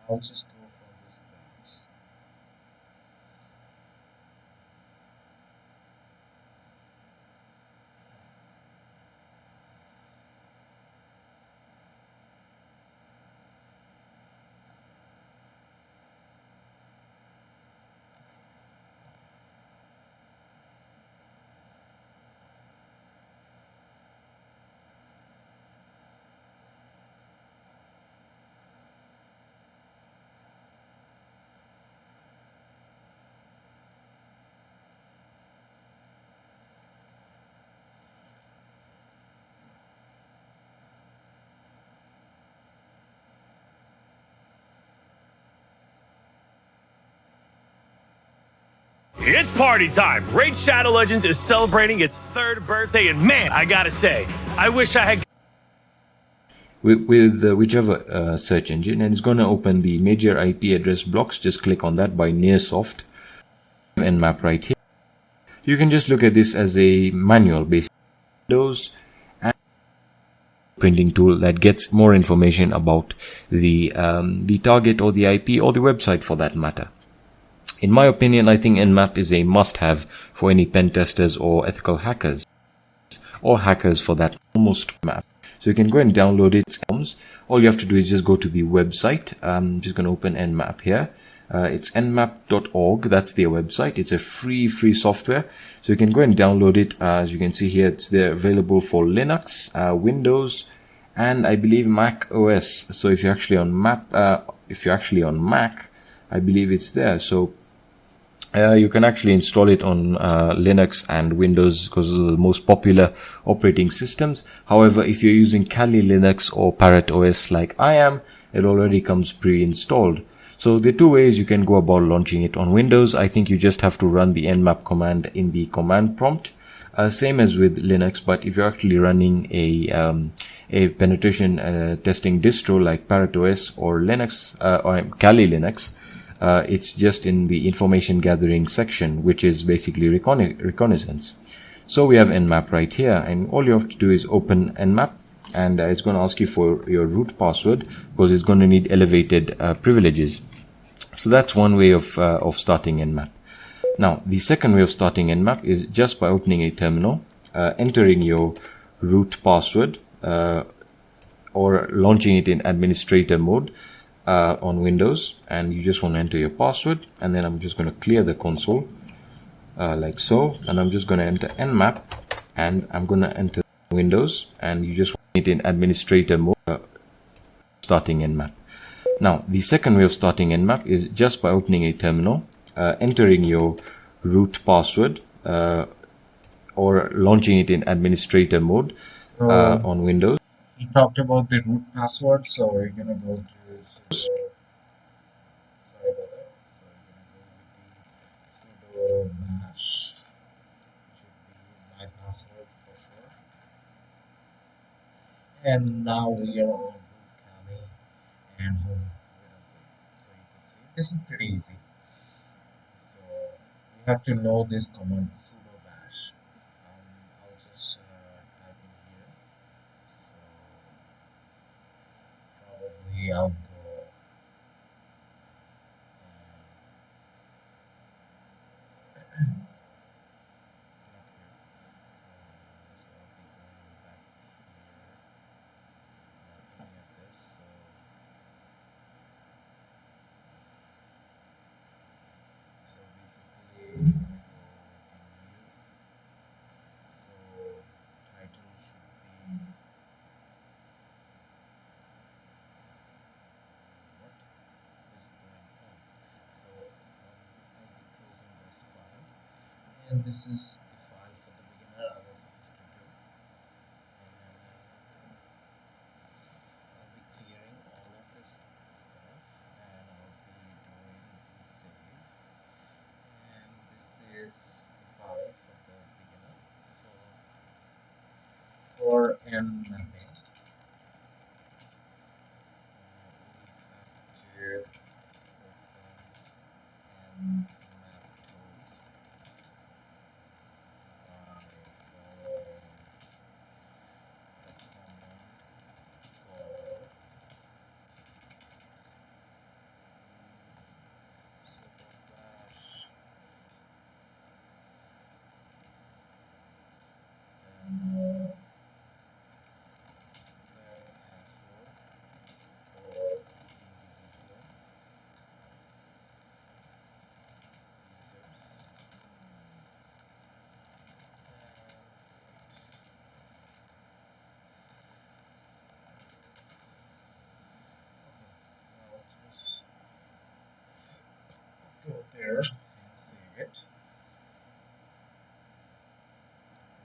I'll just go from this branch. It's party time! Raid Shadow Legends is celebrating its third birthday, and man, I gotta say, I wish I had with whichever search engine, and it's going to open the major IP address blocks. Just click on that by Nearsoft nmap right here. You can just look at this as a manual based Windows and printing tool that gets more information about the target or the IP or the website for that matter. In my opinion, I think nmap is a must-have for any pen testers or ethical hackers, or hackers for that almost map. So you can go and download it. All you have to do is just go to the website. I'm just going to open nmap here. It's nmap.org. That's their website. It's a free software. So you can go and download it. As you can see here, it's there available for Linux, Windows, and I believe Mac OS. So if you're actually on Mac, I believe it's there. So you can actually install it on Linux and Windows because those are the most popular operating systems. However, if you're using Kali Linux or Parrot OS like I am, it already comes pre-installed. So there are two ways you can go about launching it on Windows. I think you just have to run the nmap command in the command prompt, same as with Linux. But if you're actually running a penetration testing distro like Parrot OS or Linux or Kali Linux, it's just in the information gathering section, which is basically reconnaissance. So we have nmap right here, and all you have to do is open nmap, and it's going to ask you for your root password because it's going to need elevated privileges. So that's one way of starting nmap. Now, the second way of starting nmap is just by opening a terminal, entering your root password, or launching it in administrator mode on Windows, and you just want to enter your password, and then I'm just going to clear the console like so, and I'm just going to enter nmap, and I'm going to enter Windows, and you just want it in administrator mode, starting nmap. Now, the second way of starting nmap is just by opening a terminal, entering your root password, or launching it in administrator mode So on Windows. we talked about the root password, so we're gonna go to sudo. Sorry about that. So we're gonna go with the sudo bash, which would be my password for sure. And now we are on root Kali and home. So you can see this is pretty easy. So you have to know this command sudo bash. I'll just type in here. So probably I'll go not here. So I'll be going back here. Any of this. So basically I'm gonna go with the new. So title should be what is going on. So I'll be closing this file, and this is the file for the beginner I was supposed to do. And I'll be clearing all of this stuff, and I'll be doing the save. And this is the file for the beginner. So for nmapping, we have to open nmap tools by following the command called here and save it.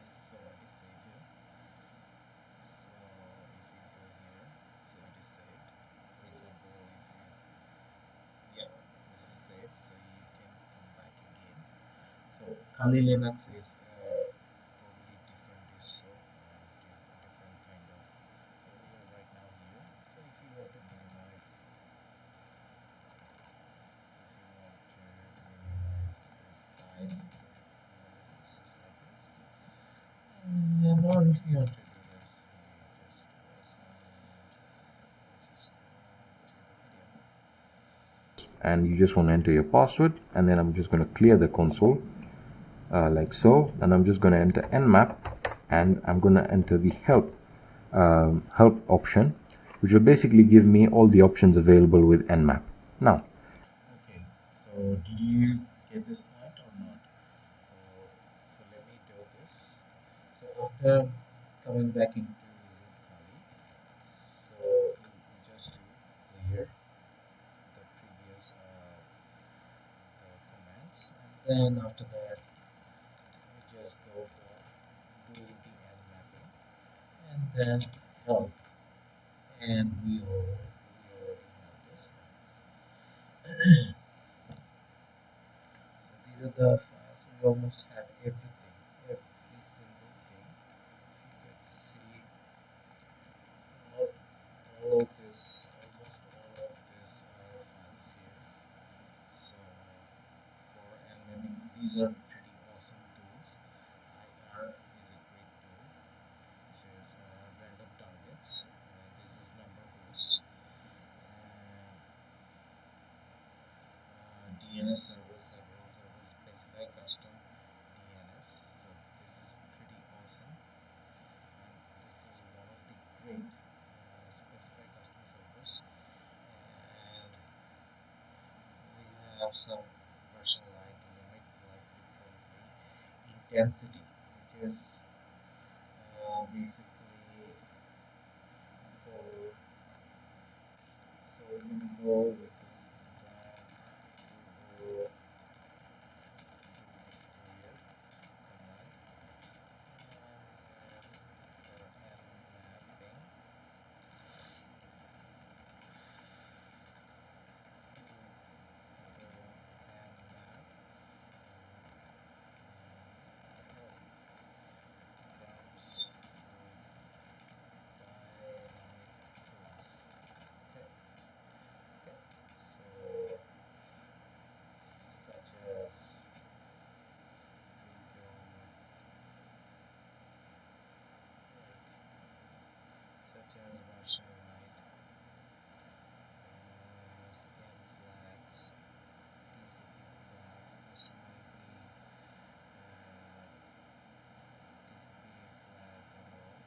This is already saved here. So if you go here, so it is saved. For example, if you, yeah, this is saved, so you can come back again. So Kali Linux is totally different distro, different kind of. So we are right now here. So if you want to minimize, the size, it's just like this. And or if you want to do this, you just And you just want to enter your password, and then I'm just going to clear the console like so, and I'm just going to enter nmap, and I'm going to enter the help option, which will basically give me all the options available with nmap. Now, okay, so did you get this point or not? So let me do this. So after coming back into Kali, so we just do clear the previous the commands, and then after that we just go for do the end mapping, and then help, and we already have this. So these are the files. We almost have everything, every single thing. You can see all, all of this, almost all of this files here. So for nmaping, these are pretty awesome tools. IR is a great tool, which is random targets. This is number hosts. DNS server, several servers specify custom DNS. So this is pretty awesome. And this is one of the great specify custom servers. And we have some version like limit, like probably intensity, which is basically for, so we're going to go with this go clear command, and for nmapping comes with dynamic tools. Okay, okay. So such as we go with such as version right, scan flags, TCP flag, customize the TCP flag and all.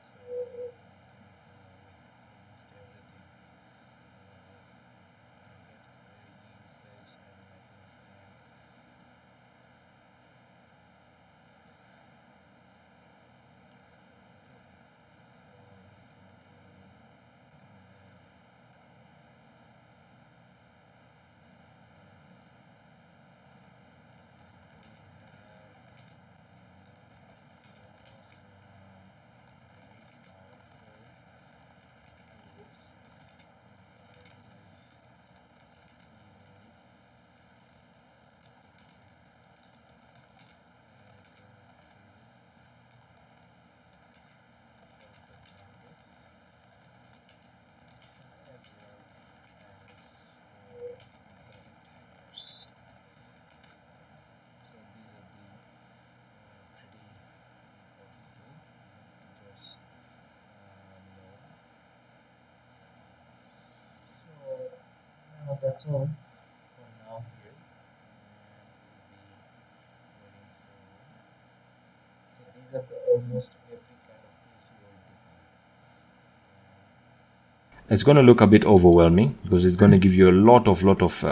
So we can go with almost everything. Targets where usage and mapping scan. So these are the pretty important tool. You have to just know. So now that's all for now here, and we'll be waiting for. So these are the almost every kind of tools you will define. it's going to look a bit overwhelming because it's going to give you a lot of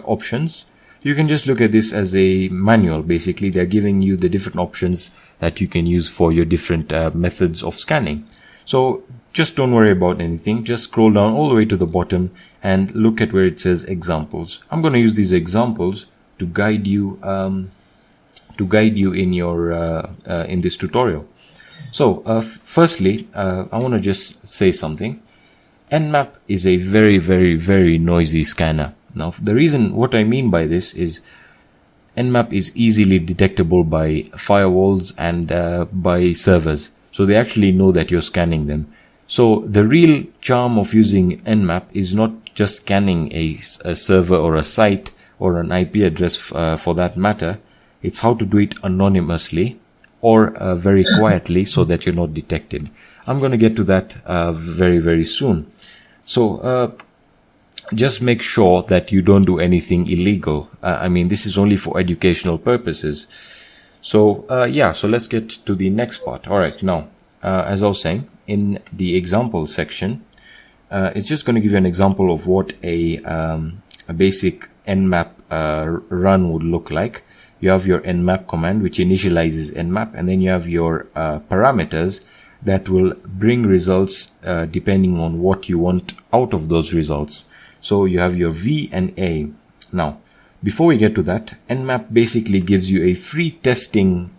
options. You can just look at this as a manual. Basically, they're giving you the different options that you can use for your different methods of scanning. So just don't worry about anything. Just scroll down all the way to the bottom and look at where it says examples. I'm going to use these examples to guide you in your in this tutorial. So firstly, I want to just say something. Nmap is a very, very, very noisy scanner. Now, the reason what I mean by this is Nmap is easily detectable by firewalls and by servers. So they actually know that you're scanning them. So the real charm of using Nmap is not just scanning a server or a site or an IP address for that matter. It's how to do it anonymously or very quietly so that you're not detected. I'm going to get to that very, very soon. So just make sure that you don't do anything illegal. I mean, this is only for educational purposes. So yeah, so let's get to the next part. All right, now, as I was saying, in the example section, it's just going to give you an example of what a basic nmap run would look like. You have your nmap command, which initializes nmap, and then you have your parameters that will bring results depending on what you want out of those results. So you have your V and A. Now, before we get to that, nmap basically gives you a free testing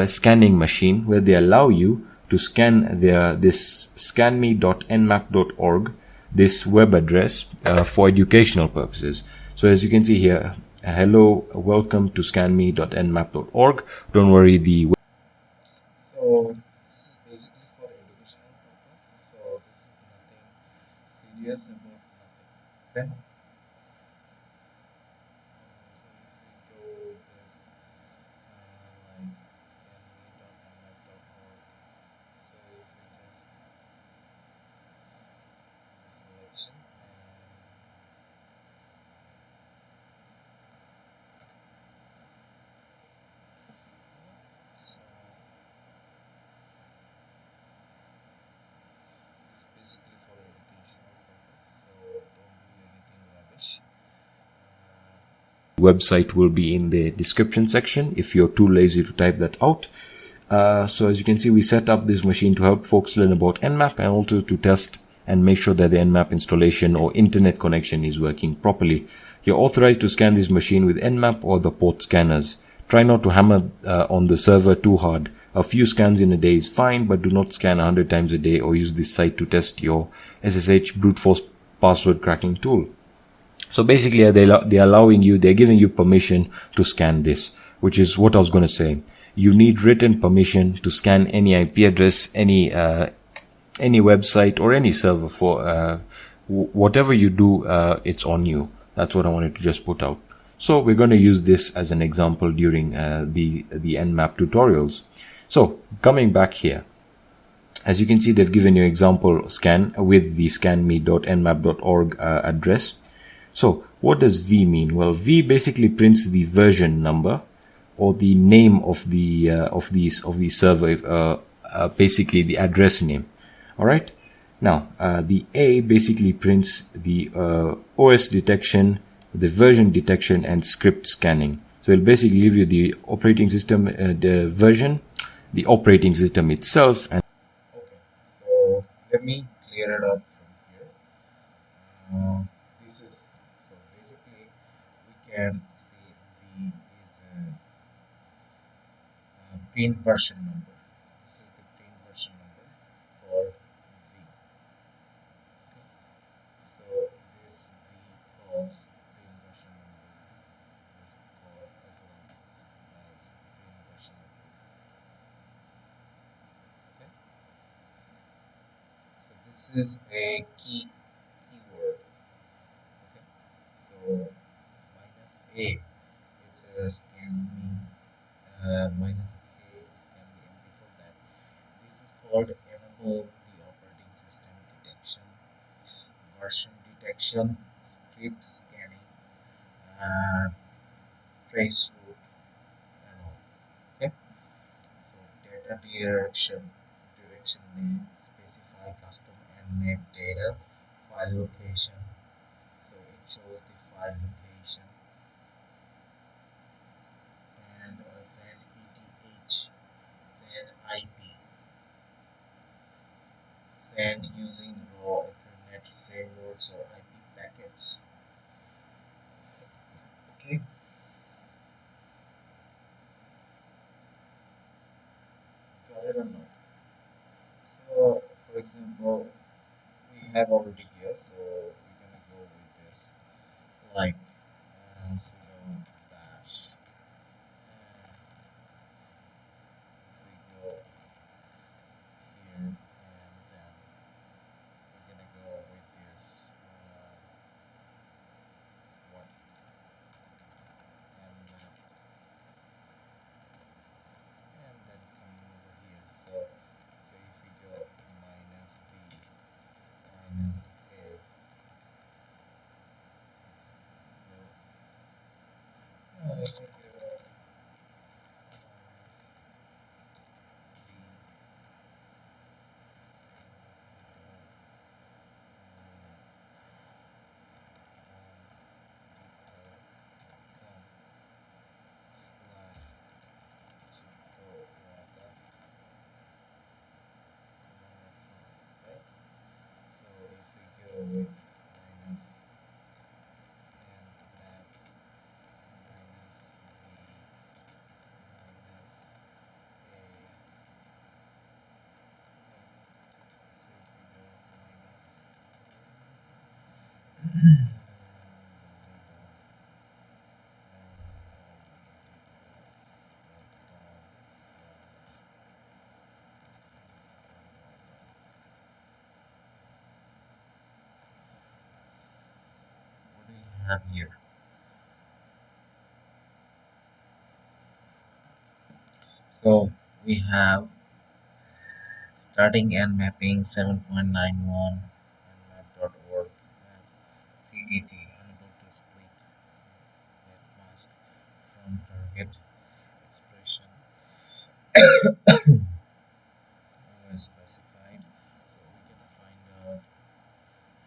scanning machine where they allow you to scan this scanme.nmap.org, this web address for educational purposes. So as you can see here, hello, welcome to scanme.nmap.org. Don't worry, the So this is basically for educational purpose. So this is nothing serious about nothing. Okay. So if we go this like scanme.nmap.org, so if we just selection and so it's basically for educational purpose. So don't do anything rubbish. website will be in the description section if you're too lazy to type that out. So as you can see, we set up this machine to help folks learn about Nmap and also to test and make sure that the Nmap installation or internet connection is working properly. You're authorized to scan this machine with Nmap or the port scanners. Try not to hammer on the server too hard. A few scans in a day is fine, but do not scan 100 times a day or use this site to test your SSH brute force password cracking tool. So basically, they're allowing you, they're giving you permission to scan this, which is what I was going to say. You need written permission to scan any IP address, any website or any server for whatever you do. It's on you. That's what I wanted to just put out. So we're going to use this as an example during the Nmap tutorials. So coming back here, as you can see, they've given you example scan with the scanme.nmap.org address. So what does V mean? Well, V basically prints the version number or the name of the server, basically the address name. All right. Now the A basically prints the OS detection, the version detection, and script scanning. So it'll basically give you the operating system, the version, the operating system itself, and Okay, so let me clear it up from here. This is so basically we can see V is a print version number. This is the print version number for V. Okay, so this V calls print version number is called as well as print version number. Okay, so this is a keyword. Okay, so minus A, it's a scan me minus K is can be, and before that this is called enable the operating system detection, version detection, script scanning, uh, trace route, and all. Okay, so data direction name, specify custom nmap data, file location, so it shows the file location, and send ETH, send IP. send using raw Ethernet frameworks or IP packets. Okay, got it or not? So, for example, we have already here, so we're gonna go with this, like sudo dash, and if we go here, and then we're gonna go with this what nmap, and then coming over here. So if we go minus b minus a, go, if we go minus b, slash tutorial, right? So if we go with minus nmap minus b minus a, so if we go minus what do we have here? So we have starting and mapping 7.91 nmap.org and CDT unable to split net mask from target expression specified. So we can find out,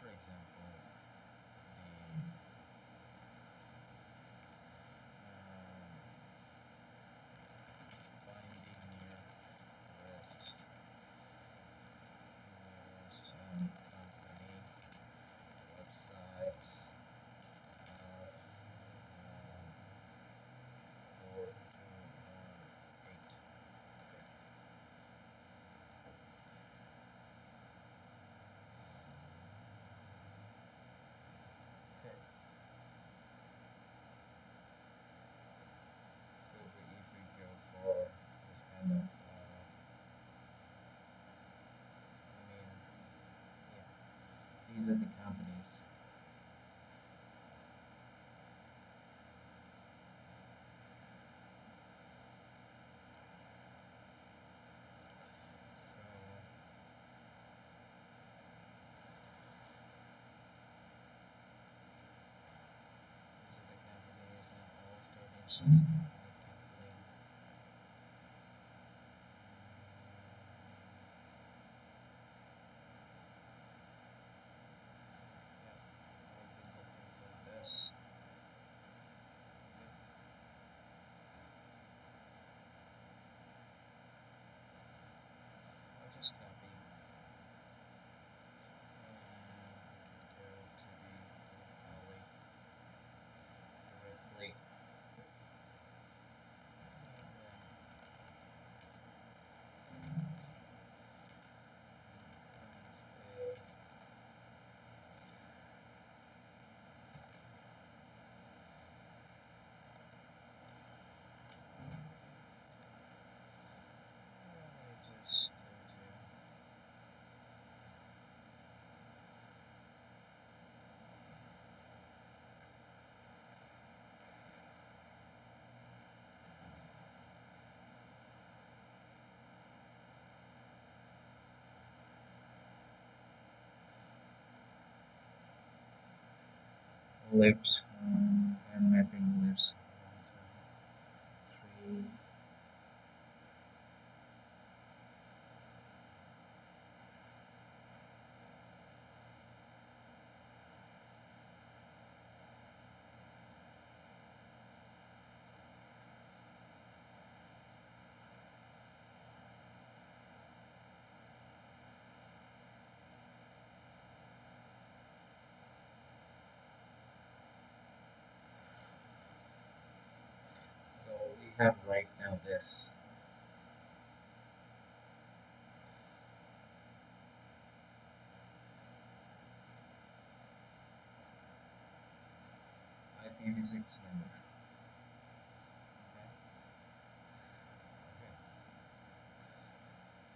for example, the finding nearest company websites of 4218. Okay. Okay. So if we go for this kind of, I mean, yeah, these are the companies. So these are the companies and all state insurance company Kathleen. Yeah, I'll be looking for this. Okay, I'll just copy and we can go to the locally directly and then minus a, let me just go to lips and mapping lips 173. have right now this IPv6 number. Okay, okay.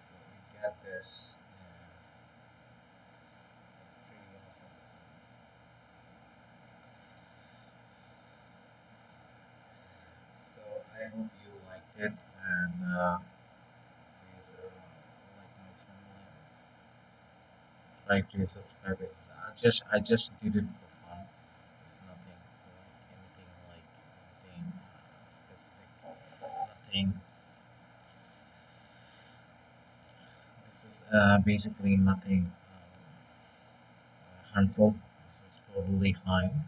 So we get this, and it's pretty awesome. So I hope you liked it, and please like my channel and try to subscribe it. So I just did it for fun. It's nothing like anything like anything specific. Nothing. This is basically nothing harmful. This is totally fine.